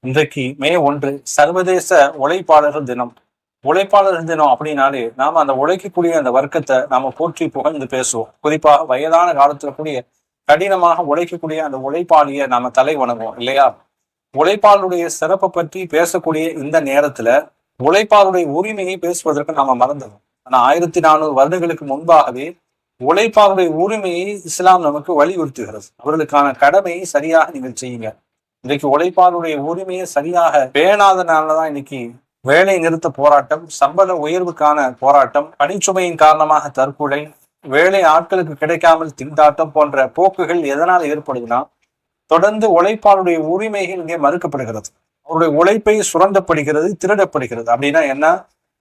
இன்றைக்கு மே 1 சர்வதேச உழைப்பாளர்கள் தினம். உழைப்பாளர்கள் தினம் அப்படின்னாலே நாம அந்த உழைக்கக்கூடிய அந்த வர்க்கத்தை நாம போற்றி புகழ்ந்து பேசுவோம். குறிப்பா வயதான காலத்துல கூடிய கடினமாக உழைக்கக்கூடிய அந்த உழைப்பாளிய நாம தலை வணங்குவோம் இல்லையா? உழைப்பாளருடைய சிறப்பை பற்றி பேசக்கூடிய இந்த நேரத்துல உழைப்பாளருடைய உரிமையை பேசுவதற்கு நாம மறந்துடும். ஆனா 1400 வருடங்களுக்கு முன்பாகவே உழைப்பாளருடைய உரிமையை இஸ்லாம் நமக்கு வலியுறுத்துகிறது. அவர்களுக்கான கடமையை சரியாக நீங்கள் செய்யுங்க. இன்னைக்கு உழைப்பாளருடைய உரிமையை சரியாக பேணாதனாலதான் இன்னைக்கு வேலை நிறுத்த போராட்டம், சம்பள உயர்வுக்கான போராட்டம், பணிச்சுமையின் காரணமாக தற்கொலை, வேலை ஆட்களுக்கு கிடைக்காமல் திண்டாட்டம் போன்ற போக்குகள் எதனால் ஏற்படுதுன்னா தொடர்ந்து உழைப்பாளருடைய உரிமைகள் இங்கே மறுக்கப்படுகிறது. அவருடைய உழைப்பை சுரண்டப்படுகிறது, திருடப்படுகிறது. அப்படின்னா என்ன?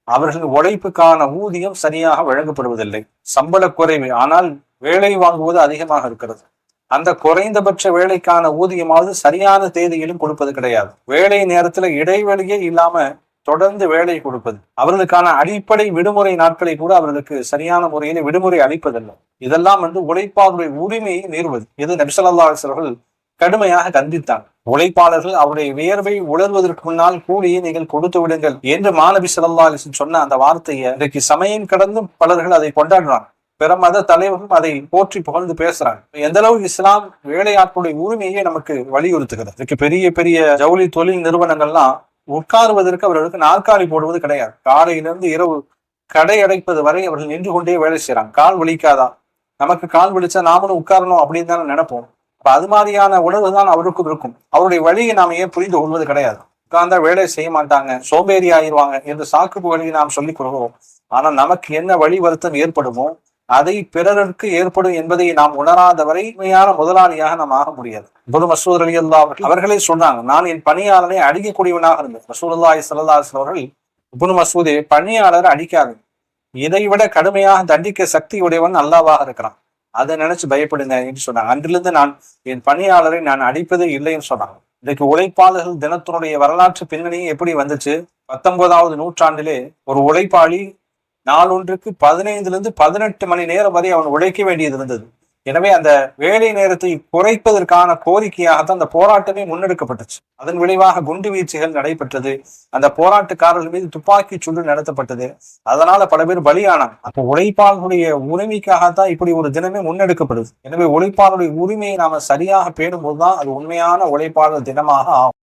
அவர்கள் உழைப்புக்கான ஊதியம் சரியாக வழங்கப்படுவதில்லை. சம்பள குறைவு, ஆனால் வேலை வாங்குவது அதிகமாக இருக்கிறது. அந்த குறைந்தபட்ச வேலைக்கான ஊதியமாவது சரியான தேதியிலும் கொடுப்பது கிடையாது. வேலை நேரத்துல இடைவெளியே இல்லாம தொடர்ந்து வேலை கொடுப்பது, அவர்களுக்கான அடிப்படை விடுமுறை நாட்களை கூட அவர்களுக்கு சரியான முறையில விடுமுறை அளிப்பதில்லை. இதெல்லாம் உழைப்பாளருடைய உரிமையை மீறுவது. இது நபி ஸல்லல்லாஹு அலைஹி வஸல்லம் கடுமையாக கண்டித்தாங்க. உழைப்பாளர்கள் அவருடைய வியர்வை உணர்வதற்கு முன்னால் கூலியை நீங்கள் கொடுத்து விடுங்கள் என்று மாநபி ஸல்லல்லாஹு அலைஹி வஸல்லம் சொன்ன அந்த வார்த்தையை இன்றைக்கு சமயம் கடந்தும் பலர்கள் அதை கொண்டாடுறாங்க. பிற மத தலைவர்களும் அதை போற்றி புகழ்ந்து பேசுறாங்க. எந்த அளவுக்கு இஸ்லாம் வேலையாட்களுடைய உரிமையை நமக்கு வலியுறுத்துகிறது. இதுக்கு பெரிய பெரிய ஜவுளி தொழில் நிறுவனங்கள்லாம் உட்காருவதற்கு அவர்களுக்கு நாற்காலி போடுவது கிடையாது. காலையிலிருந்து இரவு கடை அடைப்பது வரை அவர்கள் நின்று கொண்டே வேலை செய்யறாங்க. கால் வலிக்காதா? நமக்கு கால் வலிச்சா நாமளும் உட்காரணும் அப்படின்னு தானே நினைப்போம். அப்ப அது மாதிரியான உணர்வு தான் அவருக்கும் இருக்கும். அவருடைய வழியை நாம ஏன் புரிந்து கொள்வது கிடையாது. உட்கார்ந்தா வேலை செய்ய மாட்டாங்க, சோம்பேறி ஆயிடுவாங்க என்று சாக்கு வழியை நாம் சொல்லிக் கொள்கிறோம். ஆனா நமக்கு என்ன வழி வருத்தம் ஏற்படுமோ அதை பிறருக்கு ஏற்படும் என்பதை நாம் உணராதவரை உண்மையான முதலாளியாக நாம் ஆக முடியாது. இப்னு மஸ்ஊத் ரலியல்லாஹு அன்ஹு அவர்களே சொன்னாங்க, நான் என் பணியாளரை அடிக்கக்கூடியவனாக இருந்தேன். ரசூலுல்லாஹி ஸல்லல்லாஹு அலைஹி வஸல்லம் அவர்கள், இப்னு மஸ்ஊதே, பணியாளரை அடிக்காது, இதைவிட கடுமையாக தண்டிக்க சக்தி உடையவன் அல்லாஹ்வாக இருக்கிறான், அதை நினைச்சு பயப்படுங்க என்று சொன்னாங்க. அன்றிலிருந்து நான் என் பணியாளரை நான் அடிப்பதே இல்லைன்னு சொன்னாங்க. இன்றைக்கு உழைப்பாளர்கள் தினத்தினுடைய வரலாற்று பின்னணியும் எப்படி வந்துச்சு? 19வது நூற்றாண்டிலே ஒரு உழைப்பாளி நாளொன்றுக்கு 15 to 18 மணி நேரம் வரை அவன் உழைக்க வேண்டியது இருந்தது. எனவே அந்த வேலை நேரத்தை குறைப்பதற்கான கோரிக்கையாகத்தான் அந்த போராட்டமே முன்னெடுக்கப்பட்டுச்சு. அதன் விளைவாக குண்டு வீச்சுகள் நடைபெற்றது. அந்த போராட்டக்காரர்கள் மீது துப்பாக்கி சூடு நடத்தப்பட்டது. அதனால பல பேர் பலியானாங்க. அப்போ உழைப்பாளர்களுடைய உரிமைக்காகத்தான் இப்படி ஒரு தினமே முன்னெடுக்கப்படுது. எனவே உழைப்பாளருடைய உரிமையை நாம சரியாக பேணும்போதுதான் அது உண்மையான உழைப்பாளர் தினமாக ஆகும்.